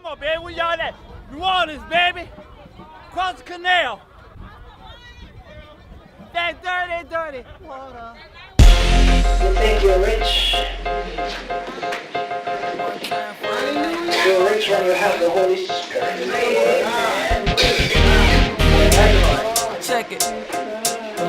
Come on, baby, where y'all at? New Orleans, baby. Cross the canal. That dirty water. You think you're rich? You're rich when you have the Holy Spirit. Check it. I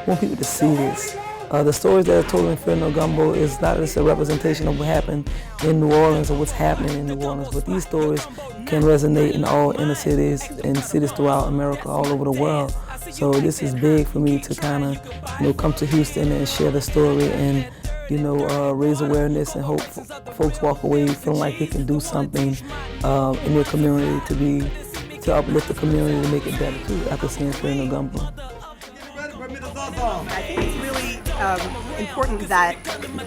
want people to see this. The stories that are told in Fear No Gumbo is not just a representation of what happened in New Orleans or what's happening in New Orleans, but these stories can resonate in all inner cities and cities throughout America, all over the world. So this is big for me to kind of, come to Houston and share the story and, raise awareness and hope folks walk away feeling like they can do something in their community to uplift the community to make it better too after seeing Fear No Gumbo. I think it's really important that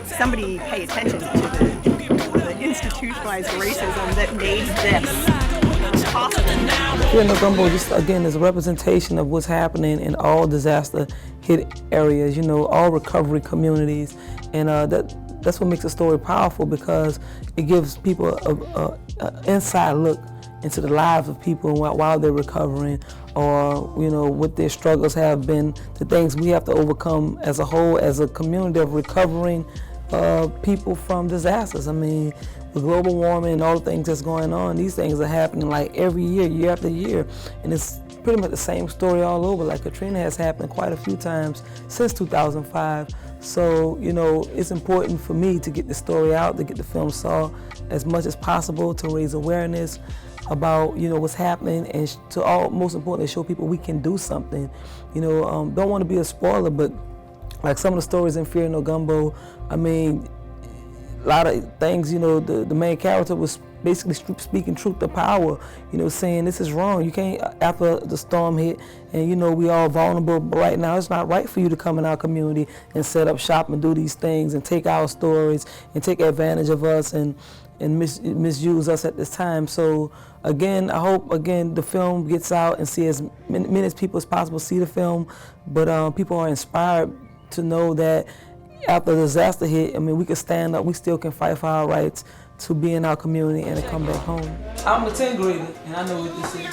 somebody pay attention to the institutionalized racism that made this possible. Fear No Gumbo just again is a representation of what's happening in all disaster hit areas, all recovery communities, and that's what makes the story powerful because it gives people an inside look into the lives of people while they're recovering, or what their struggles have been, the things we have to overcome as a whole, as a community of recovering people from disasters. I mean, with global warming and all the things that's going on, these things are happening like every year, year after year, and it's pretty much the same story all over. Like Katrina has happened quite a few times since 2005. So, it's important for me to get the story out, to get the film saw as much as possible, to raise awareness about what's happening, and most importantly, show people we can do something. Don't want to be a spoiler, but like some of the stories in Fear No Gumbo, I mean, a lot of things. The main character was basically speaking truth to power. Saying this is wrong. You can't, after the storm hit, and we all vulnerable. But right now, it's not right for you to come in our community and set up shop and do these things and take our stories and take advantage of us and misuse us at this time. So again, I hope the film gets out and see as many people as possible see the film, but people are inspired to know that after the disaster hit, we can stand up, we still can fight for our rights to be in our community and to come back home. I'm a 10th grader and I know what this is.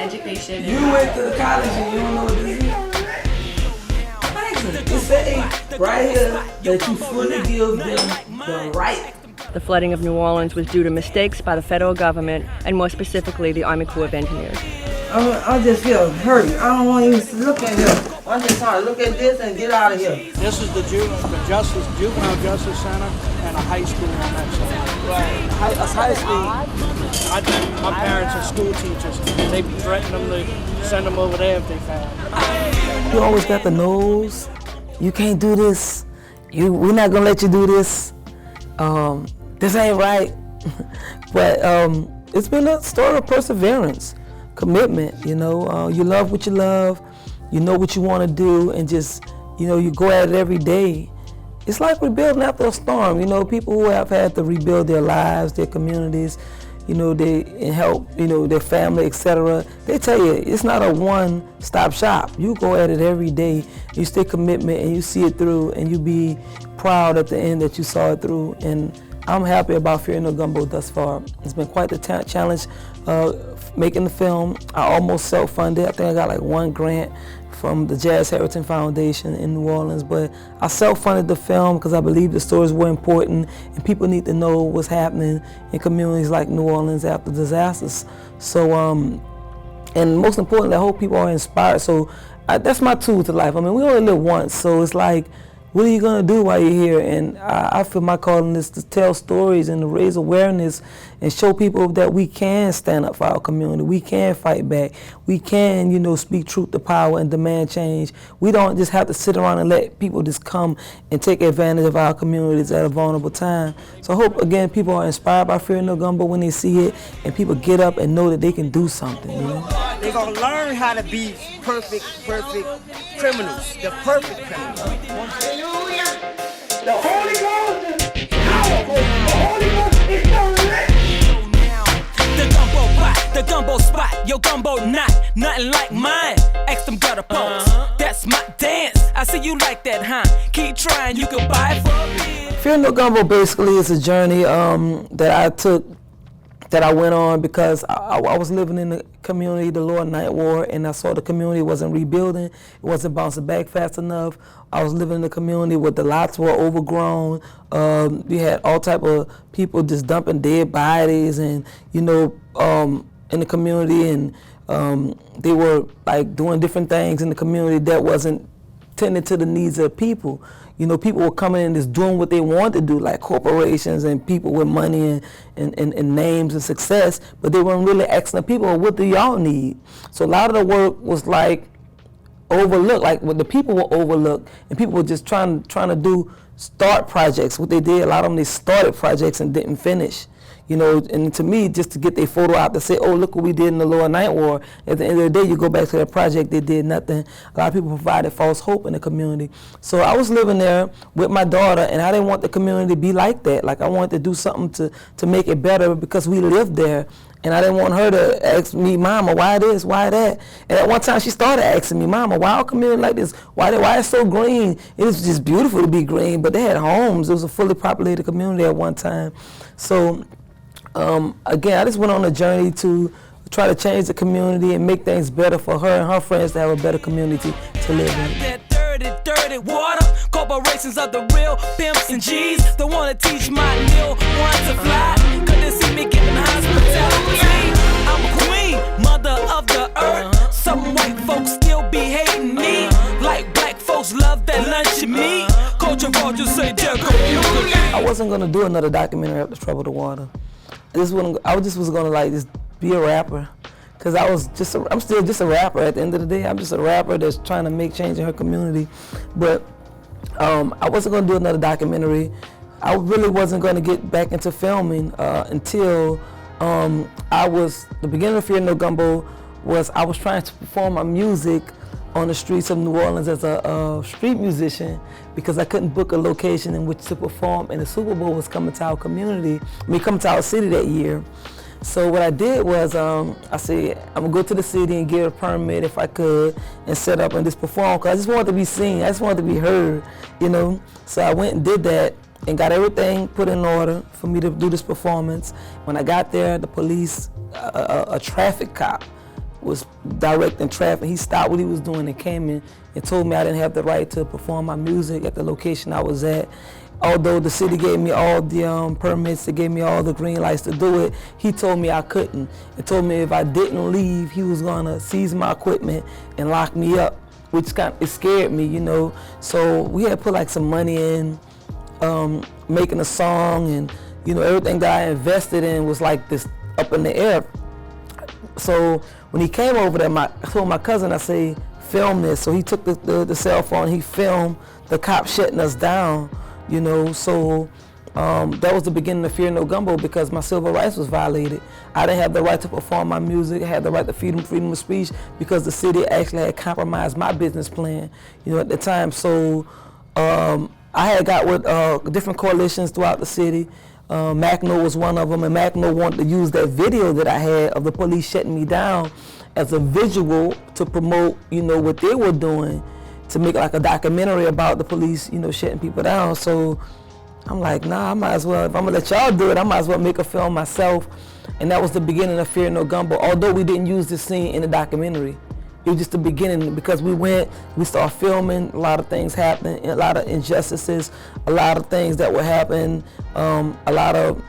Education. You went to the college and you don't know what this is? It says right here that you fully give them the right. The flooding of New Orleans was due to mistakes by the federal government and more specifically the Army Corps of Engineers. I just feel hurt. I don't want to even look at him. I'm just trying to look at this and get out of here. This is the juvenile justice center and a high school on that side. Right. That's high school. My parents are school teachers. They threatened them to send them over there if they found. You always got the nose. You can't do this. We're not gonna let you do this. This ain't right. But it's been a story of perseverance, commitment. You love what you love. You know what you want to do, and just, you go at it every day. It's like rebuilding after a storm. People who have had to rebuild their lives, their communities, they help, their family, etc. They tell you it's not a one-stop shop. You go at it every day. You stay commitment, and you see it through, and you be proud at the end that you saw it through. And I'm happy about Fear No Gumbo thus far. It's been quite the challenge making the film. I almost self-funded. I think I got like one grant from the Jazz Heritage Foundation in New Orleans, but I self-funded the film because I believe the stories were important and people need to know what's happening in communities like New Orleans after disasters. So, and most importantly, I hope people are inspired. So that's my tool to life. We only live once, so it's like, what are you going to do while you're here? And I feel my calling is to tell stories and to raise awareness and show people that we can stand up for our community. We can fight back. We can, speak truth to power and demand change. We don't just have to sit around and let people just come and take advantage of our communities at a vulnerable time. So I hope, again, people are inspired by Fear No Gumbo when they see it, and people get up and know that they can do something. They're going to learn how to be perfect criminals. The perfect criminals. The Holy Ghost is powerful. The Holy Ghost is direct. The gumbo pot, the gumbo spot, your gumbo nothing like mine. Ask them gutter pose, that's my dance. I see you like that, huh? Keep trying, you can buy it for a bid. Fear No Gumbo basically is a journey that I went on because I was living in the community, the Lower Ninth Ward, and I saw the community wasn't rebuilding, it wasn't bouncing back fast enough. I was living in the community where the lots were overgrown. We had all type of people just dumping dead bodies, and in the community, and they were like doing different things in the community that wasn't tending to the needs of people. People were coming in just doing what they wanted to do, like corporations and people with money and names and success, but they weren't really asking the people, well, what do y'all need? So a lot of the work was like overlooked, like what the people were overlooked, and people were just trying to start projects. What they did, a lot of them, they started projects and didn't finish. And to me, just to get their photo out to say, oh, look what we did in the Lower Ninth Ward. At the end of the day, you go back to that project, they did nothing. A lot of people provided false hope in the community. So I was living there with my daughter, and I didn't want the community to be like that. Like, I wanted to do something to make it better because we lived there. And I didn't want her to ask me, Mama, why this, why that? And at one time she started asking me, Mama, why our community like this? Why it's so green? It was just beautiful to be green, but they had homes. It was a fully populated community at one time. So again, I just went on a journey to try to change the community and make things better for her and her friends to have a better community to live in. That dirty water, corporations are the real pimps and G's. They wanna teach my new ones to fly, cause they see me giving hospitality. I'm a queen, mother of the earth. Some white folks still be hating me, like black folks love that lunch and meat. Culture Rogers say, I wasn't gonna do another documentary after Trouble the Water. I just was gonna just be a rapper, cause I'm still just a rapper. At the end of the day, I'm just a rapper that's trying to make change in her community. But I wasn't gonna do another documentary. I really wasn't gonna get back into filming until the beginning of Fear No Gumbo was I was trying to perform my music on the streets of New Orleans as a street musician because I couldn't book a location in which to perform, and the Super Bowl was coming to our community, coming to our city that year. So what I did was I said, I'm gonna go to the city and get a permit if I could and set up and just perform, because I just wanted to be seen, I just wanted to be heard, So I went and did that and got everything put in order for me to do this performance. When I got there, the police, a traffic cop, was directing traffic. He stopped what he was doing and came in and told me I didn't have the right to perform my music at the location I was at. Although the city gave me all the permits, they gave me all the green lights to do it, he told me I couldn't. He told me if I didn't leave, he was gonna seize my equipment and lock me up, which it scared me, So we had put like some money in making a song, and everything that I invested in was like this up in the air. So when he came over there, I told my cousin, I say, film this. So he took the cell phone, he filmed the cop shutting us down, So that was the beginning of Fear No Gumbo, because my civil rights was violated. I didn't have the right to perform my music, I had the right to freedom of speech, because the city actually had compromised my business plan, at the time. So I had got with different coalitions throughout the city. MACNO was one of them, and MACNO wanted to use that video that I had of the police shutting me down as a visual to promote, what they were doing, to make like a documentary about the police, shutting people down. So I'm like, nah, I might as well, if I'm gonna let y'all do it, I might as well make a film myself. And that was the beginning of Fear No Gumbo, although we didn't use this scene in the documentary. It was just the beginning, because we started filming, a lot of things happening, a lot of injustices, a lot of things that were happening, a lot of,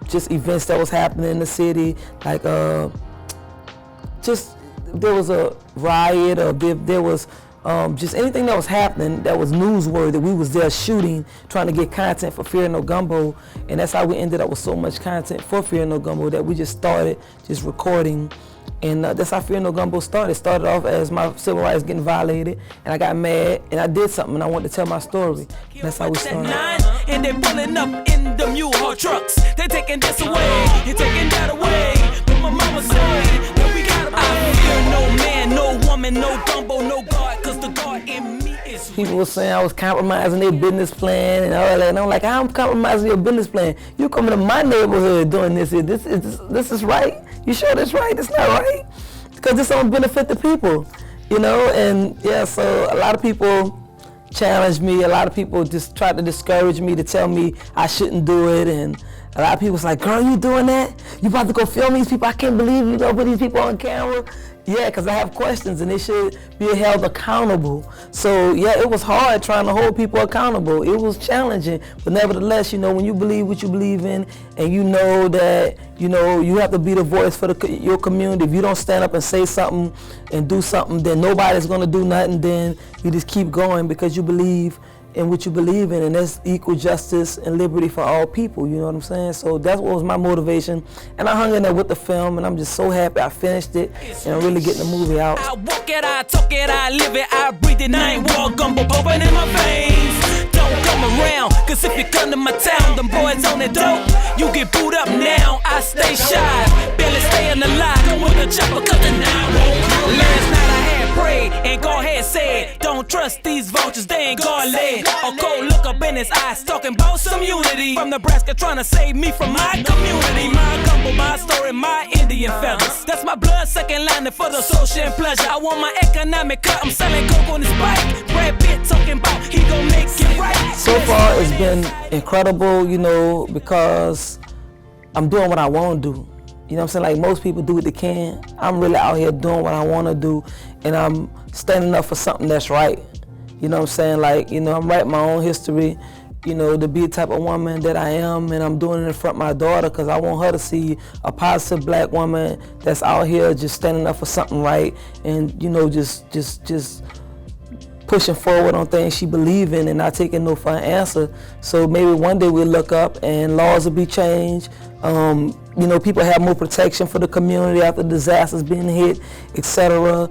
just events that was happening in the city, like just there was a riot, or there was just anything that was happening that was newsworthy. We was there shooting, trying to get content for Fear No Gumbo, and that's how we ended up with so much content for Fear No Gumbo that we just started just recording. And that's how Fear No Gumbo started. It started off as my civil rights getting violated, and I got mad, and I did something, and I wanted to tell my story. And that's how we started. And they pulling up in the mule haul trucks. They taking this away, you taking that away. But my mama said that we gotta fear no man, no woman, no gumbo, no God, cause the God in me is real. People were saying I was compromising their business plan and all that, and I'm like, I'm compromising your business plan. You coming to my neighborhood doing this here. This is right? You sure that's right? It's not right? Because this don't benefit the people, And yeah, so a lot of people challenged me. A lot of people just tried to discourage me, to tell me I shouldn't do it. And a lot of people was like, girl, you doing that? You about to go film these people? I can't believe you gonna put these people on camera. Yeah, because I have questions and they should be held accountable. So yeah, it was hard trying to hold people accountable. It was challenging, but nevertheless, you know, when you believe what you believe in and you know that, you know, you have to be the voice for your community. If you don't stand up and say something and do something, then nobody's gonna do nothing. Then you just keep going because you believe in what you believe in, and that's equal justice and liberty for all people, you know what I'm saying? So that's what was my motivation, and I hung in there with the film, and I'm just so happy I finished it, and I'm really getting the movie out. I walk it, I talk it, I live it, I breathe it, I ain't war gumbo bumping in my veins. Don't come around, cause if you come to my town, them boys on the dope, you get booed up now. I stay shy, barely staying alive, go with the chopper, cause the night won't come. Last night I had prayed, and God had said, don't trust these vultures, they ain't God led. A cold look up in his eyes, talking about some unity. From Nebraska, trying to save me from my community. My gumbo, my story, my Indian feathers. That's my blood second lining for the social and pleasure. I want my economic cut, I'm selling coke on this bike. Brad Pitt talking about he gon' make it right. So far it's been incredible, you know, because I'm doing what I want to do. You know what I'm saying? Like most people do what they can. I'm really out here doing what I want to do, and I'm standing up for something that's right. You know what I'm saying? Like, you know, I'm writing my own history, you know, to be the type of woman that I am, and I'm doing it in front of my daughter because I want her to see a positive black woman that's out here just standing up for something right, and, you know, just pushing forward on things she believes in and not taking no for an answer. So maybe one day we'll look up and laws will be changed. You know, people have more protection for the community after disasters being hit, etc.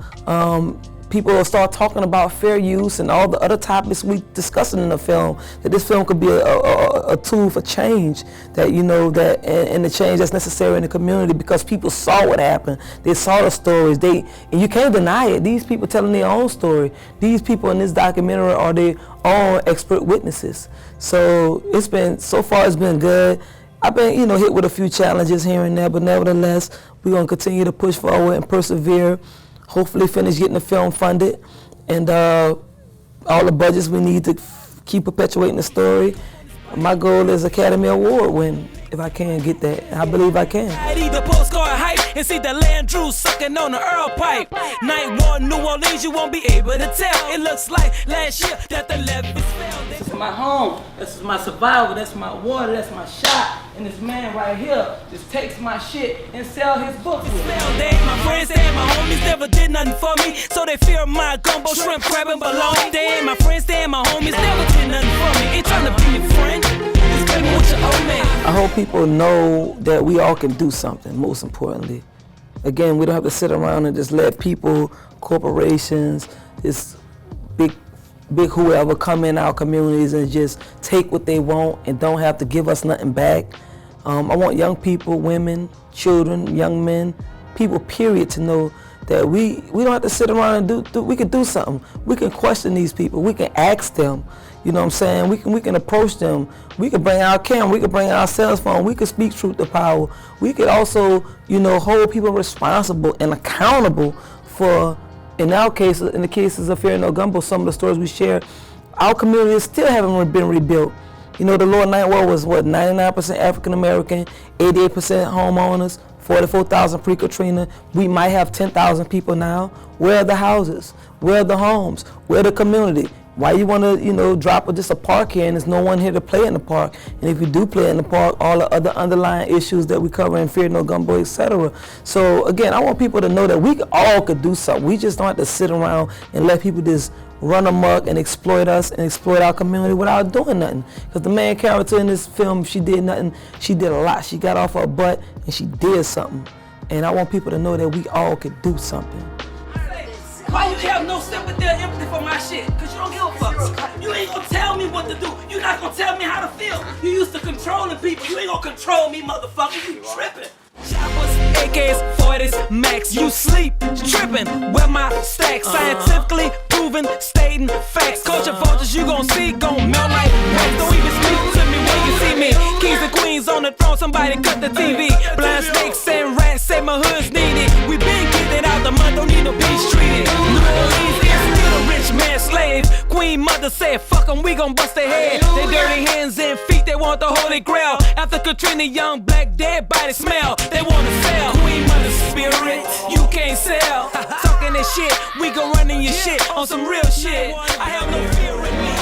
People will start talking about fair use and all the other topics we discussing in the film, that this film could be a tool for change, that, you know, that and the change that's necessary in the community, because people saw what happened. They saw the stories. And you can't deny it. These people telling their own story. These people in this documentary are their own expert witnesses. So so far it's been good. I've been, you know, hit with a few challenges here and there, but nevertheless, we're gonna continue to push forward and persevere. Hopefully finish getting the film funded, and all the budgets we need to keep perpetuating the story. My goal is Academy Award win, if I can get that. I believe I can. I need the postcard hype and see the Landrew sucking on the Earl pipe. Night war, New Orleans, you won't be able to tell. It looks like last year that the levees fell. This is my home, this is my survival, that's my water, that's my shot. And this man right here just takes my shit and sell his books. My friends and my homies never did nothing for me, so they fear my gumbo, shrimp, crab, and bologna. They ain't my friends, they ain't my homies, never did nothing for me. Ain't trying to be a friend, just tell me what you owe me. I hope people know that we all can do something, most importantly. Again, we don't have to sit around and just let people, corporations, this big whoever come in our communities and just take what they want and don't have to give us nothing back. I want young people, women, children, young men, people period, to know that we don't have to sit around and we can do something. We can question these people, we can ask them, you know what I'm saying? We can approach them, we can bring our camera, we can bring our cell phone, we can speak truth to power. We could also, you know, hold people responsible and accountable for, in our cases, in the cases of Fear No Gumbo, some of the stories we share, our community still haven't been rebuilt. You know, the Lower Ninth Ward was what, 99% African American, 88% homeowners, 44,000 pre-Katrina. We might have 10,000 people now. Where are the houses? Where are the homes? Where the community? Why you want to, you know, drop just a park here and there's no one here to play in the park? And if you do play in the park, all the other underlying issues that we cover in Fear No Gumbo, etc. So again, I want people to know that we all could do something. We just don't have to sit around and let people just run amok and exploit us and exploit our community without doing nothing. Because the main character in this film, she did nothing. She did a lot. She got off her butt and she did something. And I want people to know that we all could do something. Why you have no sympathy or empathy for my shit? Cause you don't give a fuck. You ain't gonna tell me what to do. You not gonna tell me how to feel. You used to controlling people. You ain't gonna control me, motherfucker. You tripping. Choppers, AKs, 40s, max. You sleep, tripping. Where my stacks? Scientifically proven, stating facts. Culture vultures, you gon' see, gon' melt like wax. Don't even speak to me when you see me. Kings and queens on the throne, somebody cut the TV. Blind snakes and rats, say my hood's needed. We been getting out the mud, don't need no peace treated. New Orleans is still a rich man's slave. Queen mother said, fuck them, we gon' bust their head. They dirty hands and feet, they want the holy grail. After Katrina, young black dead body smell. They wanna sell. Queen mother's spirit, you can't sell. Talking that shit, we gon' run in your shit on some real shit. I have no fear in me.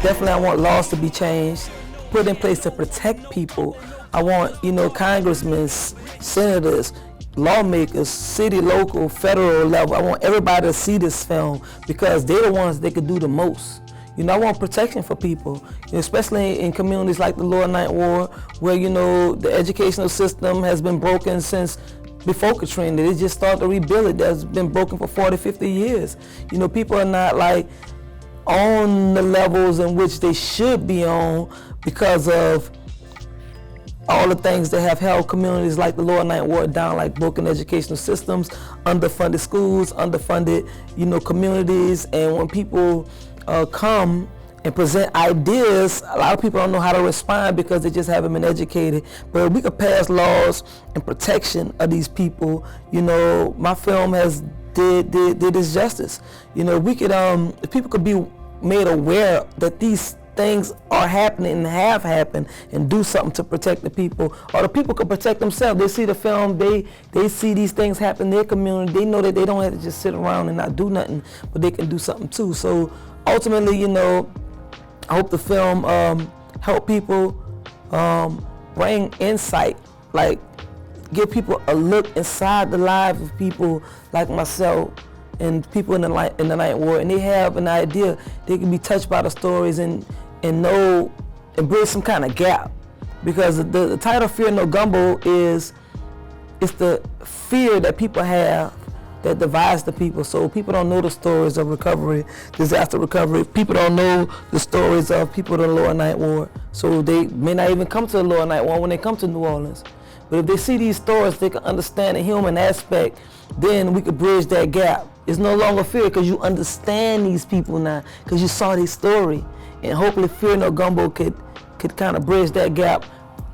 Definitely, I want laws to be changed, put in place to protect people. I want, congressmen, senators, lawmakers, city, local, federal level. I want everybody to see this film because they're the ones that could do the most. I want protection for people, especially in communities like the Lower Ninth Ward, where, the educational system has been broken since before Katrina. They just started to rebuild it. That's been broken for 40, 50 years. People are not on the levels in which they should be on because of all the things that have held communities like the Lower Ninth Ward down, like broken educational systems, underfunded schools, underfunded, communities. And when people come and present ideas, a lot of people don't know how to respond because they just haven't been educated. But if we could pass laws and protection of these people, my film has did this justice. We could, if people could be made aware that these things are happening and have happened and do something to protect the people, or the people could protect themselves. They see the film, they see these things happen in their community, they know that they don't have to just sit around and not do nothing, but they can do something too. So ultimately, I hope the film help people, bring insight, give people a look inside the lives of people like myself and people in the Ninth Ward, and they have an idea. They can be touched by the stories and know and bridge some kind of gap. Because the title Fear No Gumbo it's the fear that people have that divides the people. So people don't know the stories of recovery, disaster recovery. People don't know the stories of people in the Lower Ninth Ward. So they may not even come to the Lower Ninth Ward when they come to New Orleans. But if they see these stories, they can understand the human aspect, then we could bridge that gap. It's no longer fear because you understand these people now, because you saw their story. And hopefully Fear No Gumbo could kind of bridge that gap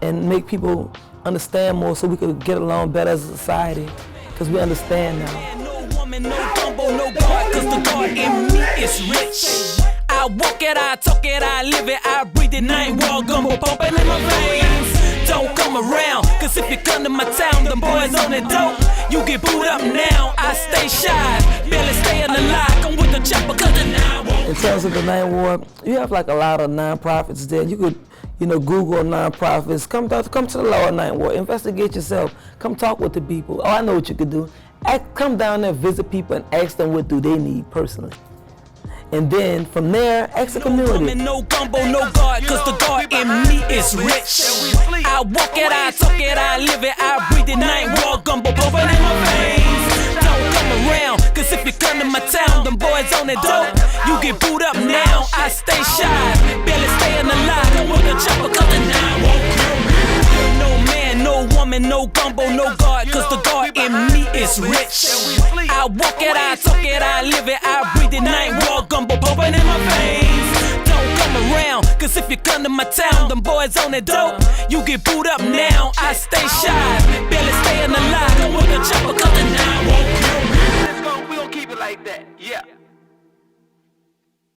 and make people understand more so we could get along better as a society, because we understand now. No woman, no gumbo, no God, cause the God in me is rich. I walk it, I talk it, I live it, I breathe it, Ninth Ward gumbo pumping in my veins. Don't come around, cause if you come to my town, them boys on the dope, you get booed up now. I stay shy, barely staying alive, come with the chopper, cause the Ninth Ward. In terms of the Ninth Ward, you have a lot of nonprofits there. You could, Google nonprofits. Come to the Lower Ninth Ward, investigate yourself, come talk with the people. Oh, I know what you could do. Come down there, visit people, and ask them what do they need personally. And then from there, ask the community. No gumbo, no God, cause the God in me is rich. I walk it, I talk it, I live it, I breathe it, Ninth Ward gumbo pumping in my veins. Don't come around, cause if you come to my town, them boys on the dope, you get booed up now. I stay shy, barely staying alive, come with the chopper, cause the Ninth Ward. No man, no woman, no gumbo, no God, cause the God in me is rich. I walk it, I talk it, I live it, I breathe it, Ninth Ward gumbo pumping in my veins. Don't come around, cause if you come to my town, them boys on the dope, you get booed up now. I stay shy, barely staying alive, come with the chopper, cause the Ninth Ward. We gon' keep it like that, yeah.